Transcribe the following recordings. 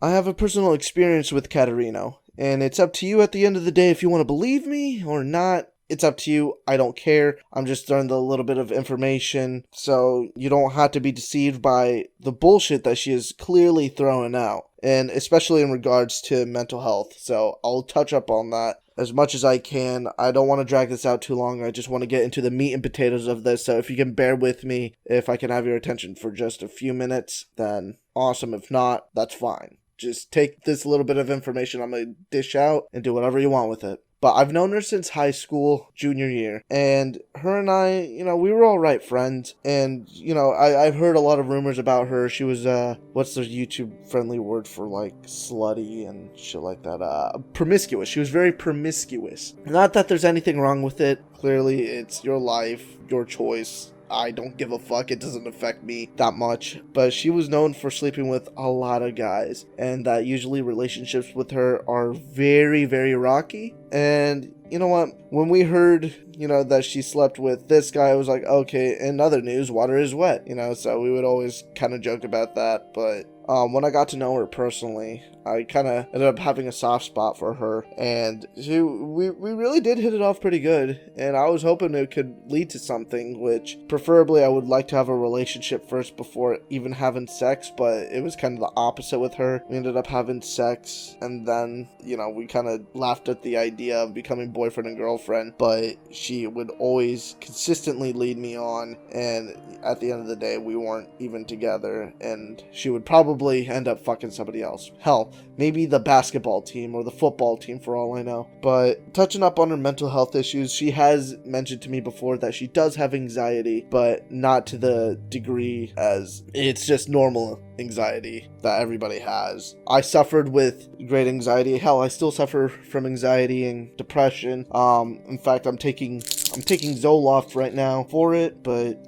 I have a personal experience with Katerino, and it's up to you at the end of the day if you want to believe me or not. It's up to you. I don't care. I'm just throwing a little bit of information so you don't have to be deceived by the bullshit that she is clearly throwing out, and especially in regards to mental health. So I'll touch up on that as much as I can. I don't want to drag this out too long. I just want to get into the meat and potatoes of this. So if you can bear with me, if I can have your attention for just a few minutes, then awesome. If not, that's fine. Just take this little bit of information I'm going to dish out and do whatever you want with it. But I've known her since high school, junior year. And her and I, we were all right friends. And, I've heard a lot of rumors about her. She was, what's the YouTube friendly word for, like, slutty and shit like that? Promiscuous. She was very promiscuous. Not that there's anything wrong with it. Clearly, it's your life, your choice. I don't give a fuck. It doesn't affect me that much. But she was known for sleeping with a lot of guys, and that usually relationships with her are very, very rocky. And you know what? When we heard, that she slept with this guy, I was like, okay, in other news, water is wet, so we would always kind of joke about that. But when I got to know her personally, I kind of ended up having a soft spot for her, and we really did hit it off pretty good, and I was hoping it could lead to something, which preferably I would like to have a relationship first before even having sex, but it was kind of the opposite with her. We ended up having sex, and then, we kind of laughed at the idea of becoming boyfriend and girlfriend, but she would always consistently lead me on, and at the end of the day, we weren't even together, and she would probably end up fucking somebody else. Hell, maybe the basketball team or the football team for all I know. But touching up on her mental health issues, she has mentioned to me before that she does have anxiety, but not to the degree as it's just normal anxiety that everybody has. I suffered with great anxiety. Hell, I still suffer from anxiety and depression. In fact, I'm taking Zoloft right now for it, but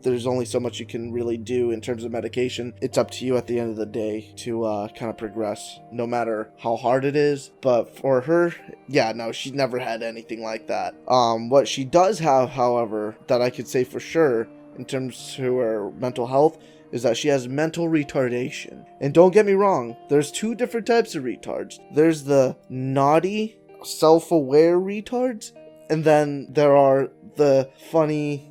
there's only so much you can really do in terms of medication. It's up to you at the end of the day to kind of progress, no matter how hard it is. But for her, yeah, no, she never had anything like that. What she does have, however, that I could say for sure in terms to her mental health, is that she has mental retardation. And don't get me wrong, there's two different types of retards. There's the naughty, self-aware retards, and then there are the funny,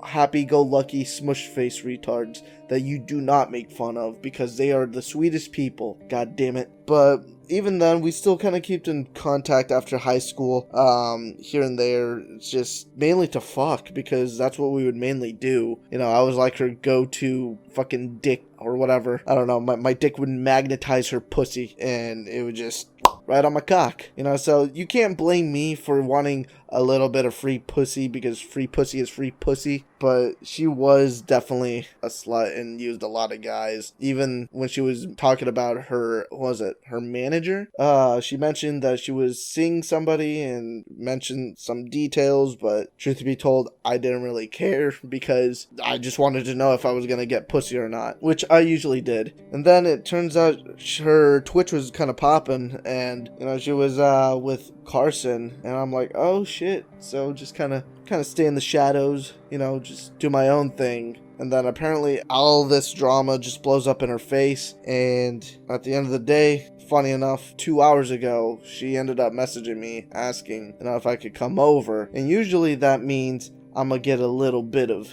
happy-go-lucky, smush-face retards that you do not make fun of because they are the sweetest people. God damn it. But even then, we still kind of kept in contact after high school, here and there. It's just mainly to fuck, because that's what we would mainly do. I was like her go-to fucking dick or whatever. I don't know, my dick would magnetize her pussy, and it would just right on my cock, so you can't blame me for wanting a little bit of free pussy, because free pussy is free pussy. But she was definitely a slut and used a lot of guys. Even when she was talking about her, her manager? She mentioned that she was seeing somebody and mentioned some details, but truth to be told, I didn't really care because I just wanted to know if I was gonna get pussy or not, which I usually did. And then it turns out her Twitch was kind of popping, and she was with Carson, and I'm like, oh shit. So just kind of stay in the shadows, just do my own thing. And then apparently all this drama just blows up in her face, and at the end of the day, funny enough, 2 hours ago, she ended up messaging me asking, if I could come over. And usually that means I'm gonna get a little bit of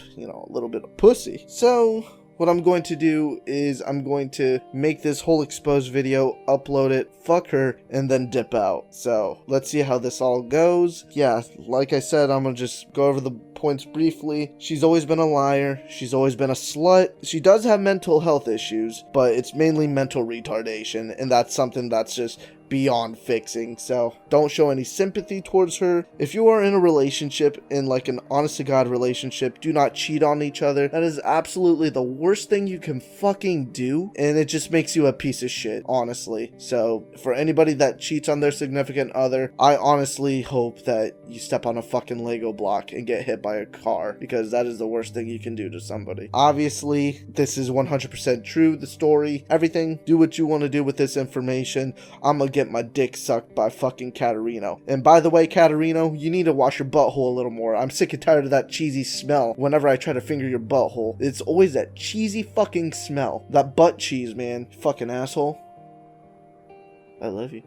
pussy. So what I'm going to do is I'm going to make this whole exposed video, upload it, fuck her, and then dip out. So let's see how this all goes. Yeah, like I said, I'm gonna just go over the points briefly. She's always been a liar. She's always been a slut. She does have mental health issues, but it's mainly mental retardation, and that's something that's just beyond fixing. So don't show any sympathy towards her. If you are in a relationship, in like an honest to God relationship, do not cheat on each other. That is absolutely the worst thing you can fucking do, and it just makes you a piece of shit, honestly. So for anybody that cheats on their significant other, I honestly hope that you step on a fucking Lego block and get hit by a car, because that is the worst thing you can do to somebody. Obviously, this is 100% true, the story, everything. Do what you want to do with this information. I'm gonna get my dick sucked by fucking Katerino. And by the way, Katerino, you need to wash your butthole a little more. I'm sick and tired of that cheesy smell whenever I try to finger your butthole. It's always that cheesy fucking smell. That butt cheese, man. Fucking asshole. I love you.